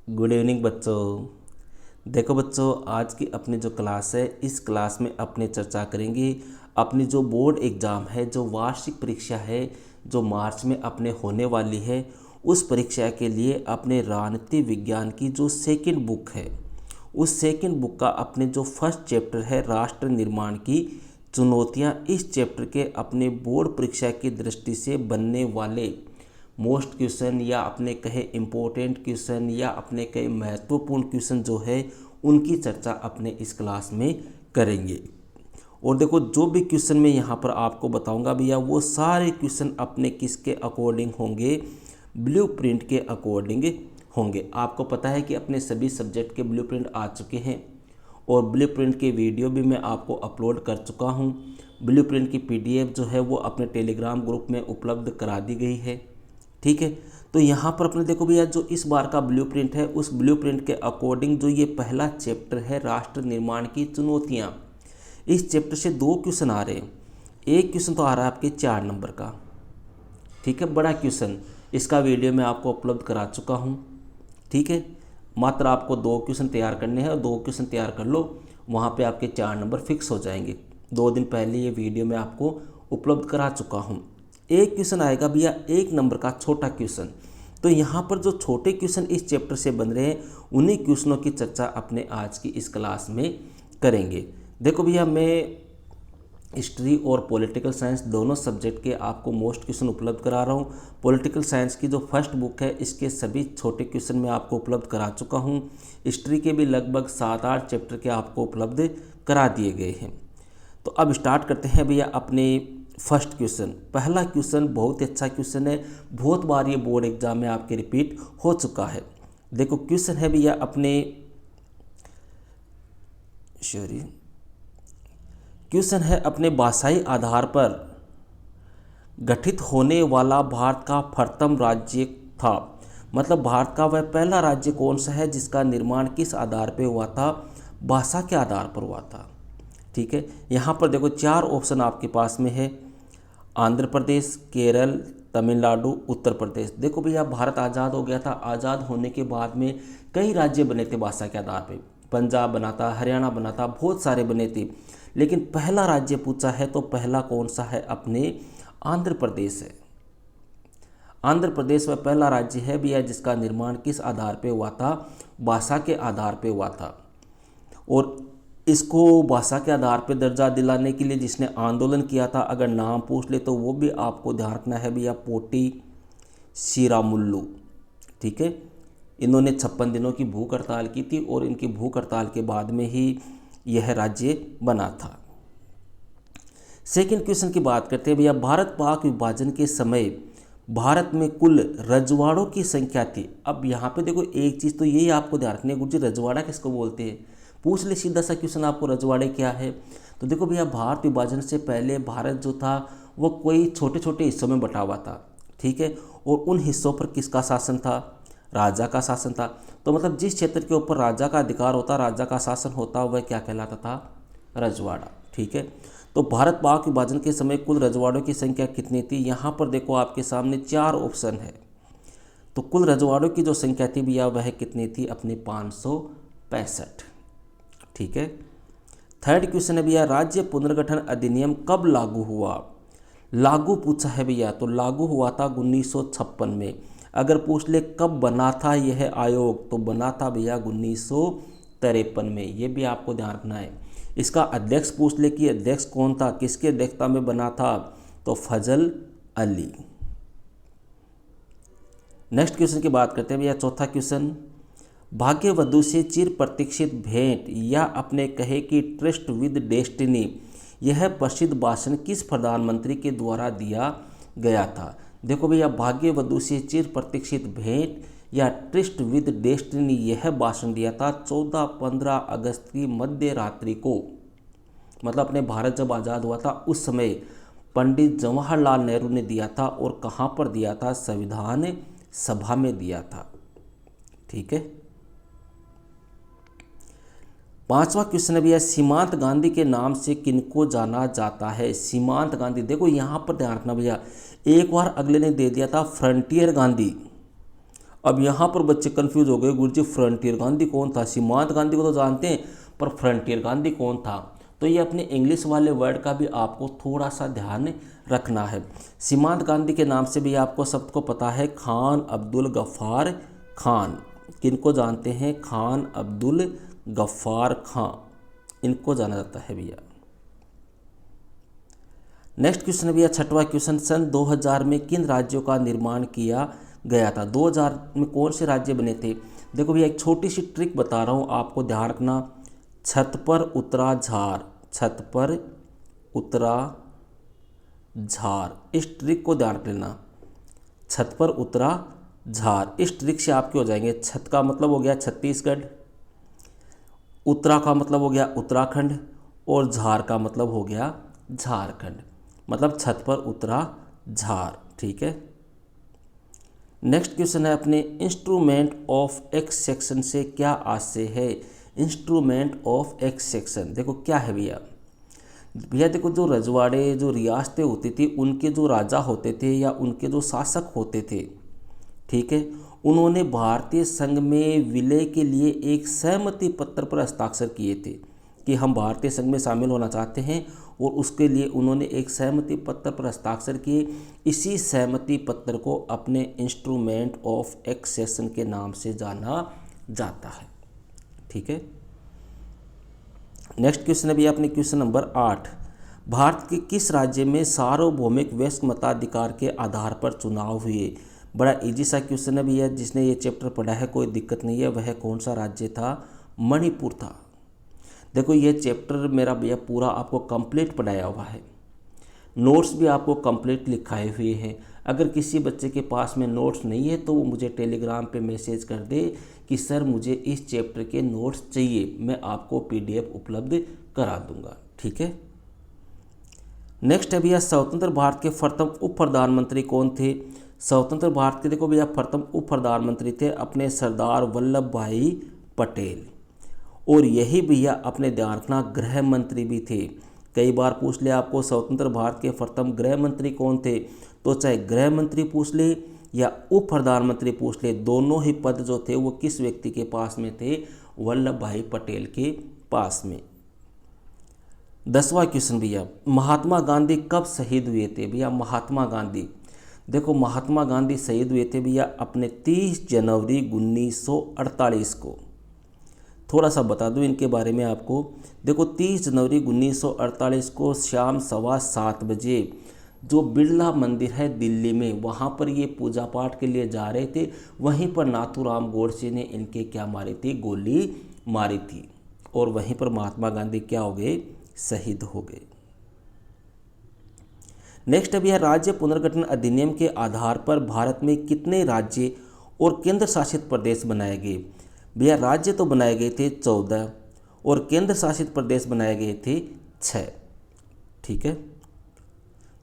Good evening बच्चों। देखो बच्चों, आज की अपनी जो क्लास है, इस क्लास में अपने चर्चा करेंगे अपनी जो बोर्ड एग्ज़ाम है, जो वार्षिक परीक्षा है, जो मार्च में अपने होने वाली है, उस परीक्षा के लिए अपने राजनीति विज्ञान की जो सेकंड बुक है, उस सेकंड बुक का अपने जो फर्स्ट चैप्टर है राष्ट्र निर्माण की चुनौतियां, इस चैप्टर के अपने बोर्ड परीक्षा की दृष्टि से बनने वाले मोस्ट क्वेश्चन या अपने कहे इम्पोर्टेंट क्वेश्चन या अपने कहे महत्वपूर्ण क्वेश्चन जो है, उनकी चर्चा अपने इस क्लास में करेंगे। और देखो, जो भी क्वेश्चन मैं यहाँ पर आपको बताऊँगा भैया, वो सारे क्वेश्चन अपने किसके अकॉर्डिंग होंगे? ब्लूप्रिंट के अकॉर्डिंग होंगे। आपको पता है कि अपने सभी सब्जेक्ट के ब्लूप्रिंट आ चुके हैं और ब्लूप्रिंट के वीडियो भी मैं आपको अपलोड कर चुका हूँ। ब्लूप्रिंट की पीडीएफ जो है वो अपने टेलीग्राम ग्रुप में उपलब्ध करा दी गई है। ठीक है, तो यहाँ पर अपने देखो भैया, जो इस बार का ब्लूप्रिंट है, उस ब्लूप्रिंट के अकॉर्डिंग जो ये पहला चैप्टर है राष्ट्र निर्माण की चुनौतियाँ, इस चैप्टर से दो क्वेश्चन आ रहे हैं। एक क्वेश्चन तो आ रहा है आपके 4 नंबर का, ठीक है, बड़ा क्वेश्चन। इसका वीडियो मैं आपको उपलब्ध करा चुका हूँ। ठीक है, मात्र आपको 2 क्वेश्चन तैयार करने हैं और 2 क्वेश्चन तैयार कर लो, वहाँ पे आपके 4 नंबर फिक्स हो जाएंगे। 2 दिन पहले ये वीडियो मैं आपको उपलब्ध करा चुका हूँ। एक क्वेश्चन आएगा भैया 1 नंबर का छोटा क्वेश्चन। तो यहाँ पर जो छोटे क्वेश्चन इस चैप्टर से बन रहे हैं, उन्हीं क्वेश्चनों की चर्चा अपने आज की इस क्लास में करेंगे। देखो भैया, मैं हिस्ट्री और पॉलिटिकल साइंस दोनों सब्जेक्ट के आपको मोस्ट क्वेश्चन उपलब्ध करा रहा हूँ। पॉलिटिकल साइंस की जो फर्स्ट बुक है, इसके सभी छोटे क्वेश्चन मैं आपको उपलब्ध करा चुका हूँ। हिस्ट्री के भी लगभग 7-8 चैप्टर के आपको उपलब्ध करा दिए गए हैं। तो अब स्टार्ट करते हैं भैया अपने फर्स्ट क्वेश्चन। पहला क्वेश्चन बहुत ही अच्छा क्वेश्चन है, बहुत बार ये बोर्ड एग्जाम में आपके रिपीट हो चुका है। देखो, क्वेश्चन है भैया अपने क्वेश्चन है अपने भाषाई आधार पर गठित होने वाला भारत का प्रथम राज्य था। मतलब भारत का वह पहला राज्य कौन सा है जिसका निर्माण किस आधार पर हुआ था? भाषा के आधार पर हुआ था। ठीक है, यहाँ पर देखो 4 ऑप्शन आपके पास में है, आंध्र प्रदेश, केरल, तमिलनाडु, उत्तर प्रदेश। देखो भैया, भारत आज़ाद हो गया था। आज़ाद होने के बाद में कई राज्य बने थे भाषा के आधार पे। पंजाब बना था, हरियाणा बना था, बहुत सारे बने थे। लेकिन पहला राज्य पूछा है तो पहला कौन सा है? अपने आंध्र प्रदेश है। आंध्र प्रदेश में पहला राज्य है भैया जिसका निर्माण किस आधार पे हुआ था? भाषा के आधार पे हुआ था। और इसको भाषा के आधार पर दर्जा दिलाने के लिए जिसने आंदोलन किया था, अगर नाम पूछ ले तो वो भी आपको ध्यान रखना है भैया, पोटी श्रीरामुल्लू। ठीक है, इन्होंने 56 दिनों की भूख हड़ताल की थी और इनकी भूख हड़ताल के बाद में ही यह राज्य बना था। सेकंड क्वेश्चन की बात करते हैं भैया, भारत पाक विभाजन के समय भारत में कुल रजवाड़ों की संख्या थी। अब यहाँ पे देखो, एक चीज़ तो यही आपको ध्यान रखनी है, गुरुजी रजवाड़ा किसको बोलते हैं? पूछ ले सीधा सा क्वेश्चन आपको, रजवाड़े क्या है? तो देखो भैया, भारत विभाजन से पहले भारत जो था वो कोई छोटे छोटे हिस्सों में बटा हुआ था। ठीक है, और उन हिस्सों पर किसका शासन था? राजा का शासन था। तो मतलब जिस क्षेत्र के ऊपर राजा का अधिकार होता, राजा का शासन होता, वह क्या कहलाता था? रजवाड़ा। ठीक है, तो भारत पाक विभाजन के समय कुल रजवाड़ों की संख्या कितनी थी? यहाँ पर देखो आपके सामने 4 ऑप्शन है। तो कुल रजवाड़ों की जो संख्या थी भैया वह कितनी थी? अपने 565। ठीक है, थर्ड क्वेश्चन है भैया, राज्य पुनर्गठन अधिनियम कब लागू हुआ? लागू पूछा है भैया, तो लागू हुआ था 1956 में। अगर पूछ ले कब बना था यह आयोग, तो बना था भैया 1953 में। ये भी आपको ध्यान रखना है। इसका अध्यक्ष पूछ ले कि अध्यक्ष कौन था, किसकी अध्यक्षता में बना था, तो फजल अली। नेक्स्ट क्वेश्चन की बात करते हैं भैया, चौथा क्वेश्चन, भाग्यवधु से चिर प्रतीक्षित भेंट या अपने कहे कि ट्रस्ट विद डेस्टिनी, यह प्रसिद्ध भाषण किस प्रधानमंत्री के द्वारा दिया गया था? देखो भैया, भाग्यवधु से चिर प्रतीक्षित भेंट या ट्रस्ट विद डेस्टिनी, यह भाषण दिया था 14-15 अगस्त की मध्य रात्रि को। मतलब अपने भारत जब आज़ाद हुआ था उस समय पंडित जवाहरलाल नेहरू ने दिया था। और कहाँ पर दिया था? संविधान सभा में दिया था। ठीक है, पांचवा क्वेश्चन है भैया, सीमांत गांधी के नाम से किनको जाना जाता है? सीमांत गांधी, देखो यहाँ पर ध्यान रखना भैया, एक बार अगले ने दे दिया था फ्रंटियर गांधी, अब यहाँ पर बच्चे कंफ्यूज हो गए, गुरुजी फ्रंटियर गांधी कौन था? सीमांत गांधी को तो जानते हैं, पर फ्रंटियर गांधी कौन था? तो ये अपने इंग्लिश वाले वर्ड का भी आपको थोड़ा सा ध्यान रखना है। सीमांत गांधी के नाम से भी आपको सबको पता है, खान अब्दुल गफ्फार खान। किनको जानते हैं? खान अब्दुल गफ्फार खान, इनको जाना जाता है भैया। नेक्स्ट क्वेश्चन है भैया, छठवां क्वेश्चन, सन 2000 में किन राज्यों का निर्माण किया गया था? 2000 में कौन से राज्य बने थे? देखो भैया, एक छोटी सी ट्रिक बता रहा हूँ, आपको ध्यान रखना। छत पर उतरा झार, छत पर उतरा झार, इस ट्रिक को ध्यान रख लेना। छत पर उतरा झार, इस ट्रिक से आपके हो जाएंगे। छत का मतलब हो गया छत्तीसगढ़, उत्तरा का मतलब हो गया उत्तराखंड, और झार का मतलब हो गया झारखंड। मतलब छत पर उतरा झार, ठीक है। नेक्स्ट क्वेश्चन है अपने, इंस्ट्रूमेंट ऑफ एक्ससेक्शन से क्या आशय है? इंस्ट्रूमेंट ऑफ एक्ससेक्शन देखो क्या है भैया। भैया देखो, जो रजवाड़े, जो रियासतें होती थी, उनके जो राजा होते थे या उनके जो शासक होते थे, ठीक है, उन्होंने भारतीय संघ में विलय के लिए एक सहमति पत्र पर हस्ताक्षर किए थे कि हम भारतीय संघ में शामिल होना चाहते हैं, और उसके लिए उन्होंने एक सहमति पत्र पर हस्ताक्षर किए। इसी सहमति पत्र को अपने इंस्ट्रूमेंट ऑफ एक्सेशन के नाम से जाना जाता है, ठीक है। नेक्स्ट क्वेश्चन है भैया अपने क्वेश्चन नंबर 8, भारत के किस राज्य में सार्वभौमिक वयस्क मताधिकार के आधार पर चुनाव हुए? बड़ा इजी सा क्वेश्चन है भैया, जिसने ये चैप्टर पढ़ा है कोई दिक्कत नहीं है। वह कौन सा राज्य था? मणिपुर था। देखो, ये चैप्टर मेरा भैया पूरा आपको कंप्लीट पढ़ाया हुआ है, नोट्स भी आपको कंप्लीट लिखाए हुए हैं। अगर किसी बच्चे के पास में नोट्स नहीं है तो वो मुझे टेलीग्राम पे मैसेज कर दे कि सर मुझे इस चैप्टर के नोट्स चाहिए, मैं आपको पीडीएफ उपलब्ध करा दूंगा, ठीक है। नेक्स्ट है भैया, स्वतंत्र भारत के प्रथम उप प्रधानमंत्री कौन थे? स्वतंत्र भारत के देखो भैया प्रथम उप प्रधानमंत्री थे अपने सरदार वल्लभ भाई पटेल, और यही भैया अपने ध्यान रखना गृह मंत्री भी थे। कई बार पूछ ले आपको स्वतंत्र भारत के प्रथम गृह मंत्री कौन थे, तो चाहे गृह मंत्री पूछ ले या उप प्रधानमंत्री पूछ ले, दोनों ही पद जो थे वो किस व्यक्ति के पास में थे? वल्लभ भाई पटेल के पास में। 10वां क्वेश्चन भैया, महात्मा गांधी कब शहीद हुए थे? भैया महात्मा गांधी, देखो महात्मा गांधी शहीद हुए थे भैया अपने 30 जनवरी 1948 को। थोड़ा सा बता दूं इनके बारे में आपको। देखो 30 जनवरी 1948 को शाम 7:15 बजे जो बिरला मंदिर है दिल्ली में, वहाँ पर ये पूजा पाठ के लिए जा रहे थे। वहीं पर नाथूराम गोडसे ने इनके क्या मारी थी? गोली मारी थी, और वहीं पर महात्मा गांधी क्या हो गए? शहीद हो गए। नेक्स्ट है भैया, राज्य पुनर्गठन अधिनियम के आधार पर भारत में कितने राज्य और केंद्र शासित प्रदेश बनाए गए? भैया राज्य तो बनाए गए थे 14 और केंद्र शासित प्रदेश बनाए गए थे 6, ठीक है।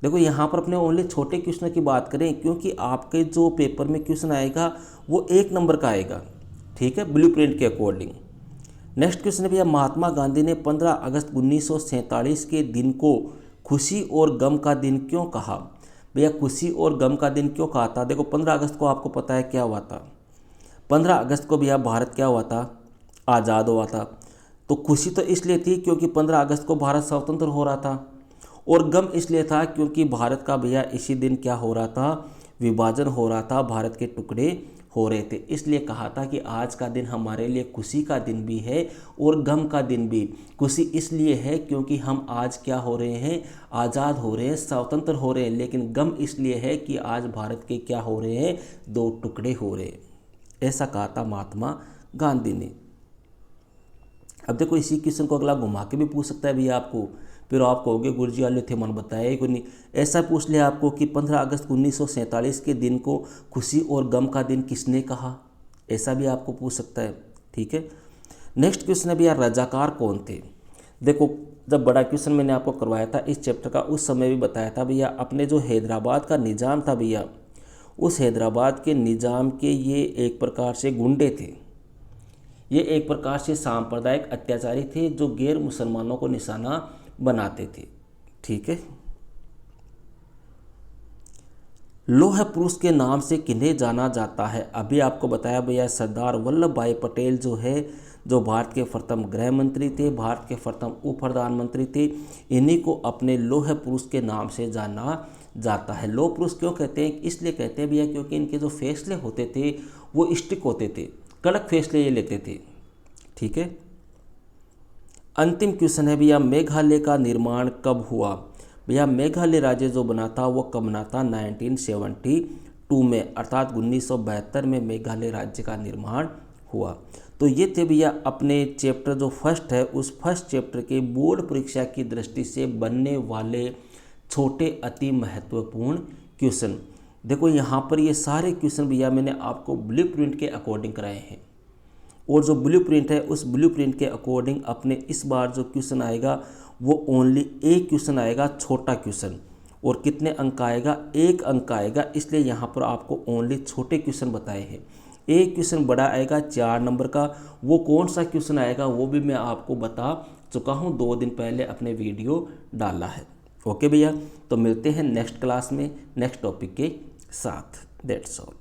देखो यहाँ पर अपने ओनली छोटे क्वेश्चन की बात करें, क्योंकि आपके जो पेपर में क्वेश्चन आएगा वो 1 नंबर का आएगा, ठीक है, ब्लूप्रिंट के अकॉर्डिंग। नेक्स्ट क्वेश्चन है भैया, महात्मा गांधी ने 15 अगस्त 1947 के दिन को खुशी और गम का दिन क्यों कहा? भैया खुशी और गम का दिन क्यों कहा था? देखो 15 अगस्त को आपको पता है क्या हुआ था? 15 अगस्त को भैया भारत क्या हुआ था? आज़ाद हुआ था। तो खुशी तो इसलिए थी क्योंकि 15 अगस्त को भारत स्वतंत्र हो रहा था, और गम इसलिए था क्योंकि भारत का भैया इसी दिन क्या हो रहा था? विभाजन हो रहा था, भारत के टुकड़े हो रहे थे। इसलिए कहा था कि आज का दिन हमारे लिए खुशी का दिन भी है और गम का दिन भी। खुशी इसलिए है क्योंकि हम आज क्या हो रहे हैं? आज़ाद हो रहे हैं, स्वतंत्र हो रहे हैं। लेकिन गम इसलिए है कि आज भारत के क्या हो रहे हैं? 2 टुकड़े हो रहे हैं। ऐसा कहा था महात्मा गांधी ने। अब देखो इसी क्वेश्चन को अगला घुमा के भी पूछ सकता है भैया आपको, फिर आप कहोगे गुरुजी वाले थे मन बताया को नहीं। ऐसा पूछ लिया आपको कि 15 अगस्त 1947 के दिन को खुशी और गम का दिन किसने कहा? ऐसा भी आपको पूछ सकता है, ठीक है। नेक्स्ट क्वेश्चन है भैया, रजाकार कौन थे? देखो जब बड़ा क्वेश्चन मैंने आपको करवाया था इस चैप्टर का, उस समय भी बताया था भैया अपने जो हैदराबाद का निज़ाम था भैया, उस हैदराबाद के निज़ाम के ये एक प्रकार से गुंडे थे। ये एक प्रकार से सांप्रदायिक अत्याचारी थे जो गैर मुसलमानों को निशाना बनाते थे, ठीक है। लौह पुरुष के नाम से किन्हें जाना जाता है? अभी आपको बताया भैया सरदार वल्लभ भाई पटेल जो है, जो भारत के प्रथम गृह मंत्री थे, भारत के प्रथम उप प्रधानमंत्री थे, इन्हीं को अपने लौह पुरुष के नाम से जाना जाता है। लौह पुरुष क्यों कहते हैं? इसलिए कहते हैं भैया क्योंकि इनके जो फैसले होते थे वो स्ट्रिक्ट होते थे, कड़क फैसले ये लेते थे। ठीक है, अंतिम क्वेश्चन है भैया, मेघालय का निर्माण कब हुआ? भैया मेघालय राज्य जो बना था वो कब बना था? 1972 में, अर्थात 1972 में मेघालय राज्य का निर्माण हुआ। तो ये थे भैया अपने चैप्टर जो फर्स्ट है, उस फर्स्ट चैप्टर के बोर्ड परीक्षा की दृष्टि से बनने वाले छोटे अति महत्वपूर्ण क्वेश्चन। देखो यहाँ पर ये सारे क्वेश्चन भैया मैंने आपको ब्लूप्रिंट के अकॉर्डिंग कराए हैं, और जो ब्लूप्रिंट है उस ब्लूप्रिंट के अकॉर्डिंग अपने इस बार जो क्वेश्चन आएगा वो ओनली एक क्वेश्चन आएगा, छोटा क्वेश्चन। और कितने अंक आएगा? 1 अंक आएगा। इसलिए यहाँ पर आपको ओनली छोटे क्वेश्चन बताए हैं। एक क्वेश्चन बड़ा आएगा 4 नंबर का, वो कौन सा क्वेश्चन आएगा वो भी मैं आपको बता चुका हूँ, 2 दिन पहले अपने वीडियो डाला है। ओके भैया, तो मिलते हैं नेक्स्ट क्लास में नेक्स्ट टॉपिक के साथ। That's all.